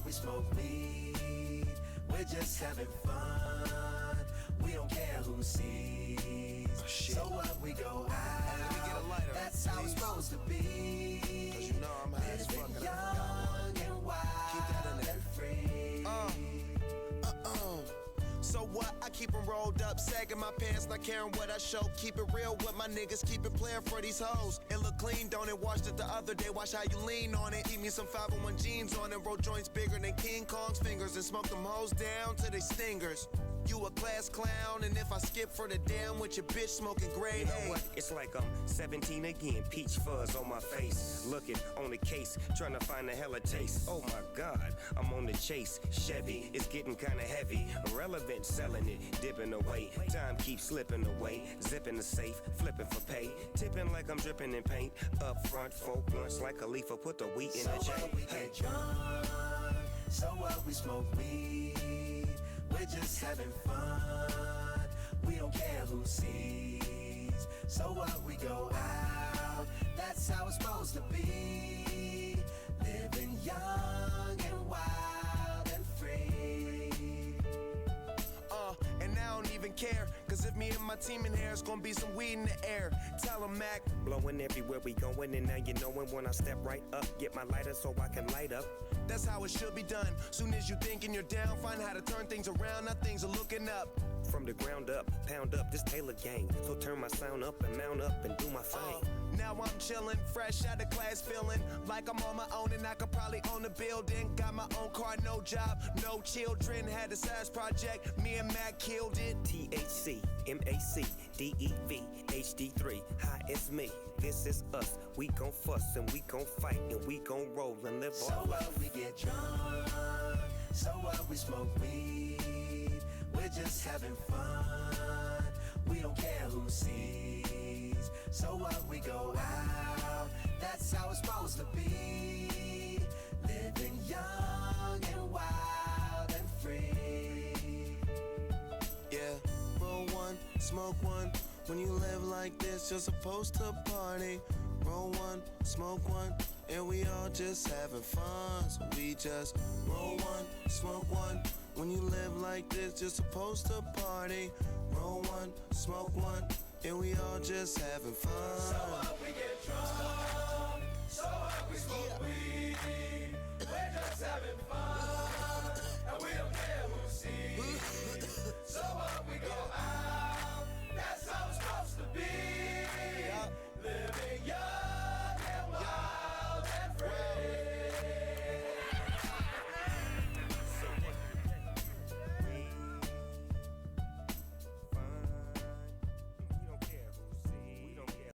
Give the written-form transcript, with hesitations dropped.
we smoke weed, we're just having fun. We don't care who sees. So what, we go out, that's how it's supposed to be. Cause you know I'm high as fuck. Living young and wild and free. So what? I keep them rolled up, sagging my pants, not caring what I show. Keep it real with my niggas, keep it playing for these hoes. It look clean, don't it? Washed it the other day, watch how you lean on it. Eat me some 501 jeans on it, roll joints bigger than King Kong's fingers, and smoke them hoes down to they stingers. You a class clown, and if I skip for the damn with your bitch smoking grade You know what? It's like I'm 17 again, peach fuzz on my face. Looking on the case, trying to find a hella taste. Oh my God, I'm on the chase. Chevy, it's getting kinda heavy. Irrelevant, selling it, dipping away. Time keeps slipping away. Zipping the safe, flipping for pay. Tipping like I'm dripping in paint. Up front, 4 blunts like a leaf, put the wheat in the So J. what, we get drunk. So what, we smoke weed, we're just having fun. We don't care who sees. So what, we go out, that's how it's supposed to be. Living young and wild and free. And I don't even care, cause if me and my team in here, it's gonna be some weed in the air. Tell 'em, Mac. Blowing everywhere we going, and now you knowin' when I step right up. Get my lighter so I can light up. That's how it should be done. Soon as you thinking you're down, find how to turn things around. Now things are looking up. From the ground up, pound up this Taylor gang. So turn my sound up and mount up and do my thing. Now I'm chillin', fresh out of class, feeling like I'm on my own and I could probably own a building. Got my own car, no job, no children. Had a size project, me and Mac killed it. THC, MAC, DEV, HD3. Hi, it's me. This is us. We gon' fuss and we gon' fight and we gon' roll and live So on. what, we get drunk. So what, we smoke weed, we're just having fun. We don't care who sees. So what, we go out, that's how it's supposed to be. Living young and wild and free. Yeah, roll one, smoke one. When you live like this, you're supposed to party. Roll one, smoke one, and we all just having fun. So we just roll one, smoke one. When you live like this, you're supposed to party. Roll one, smoke one, and we all just having fun. So what, we get drunk. So what, we smoke weed, we're just having fun.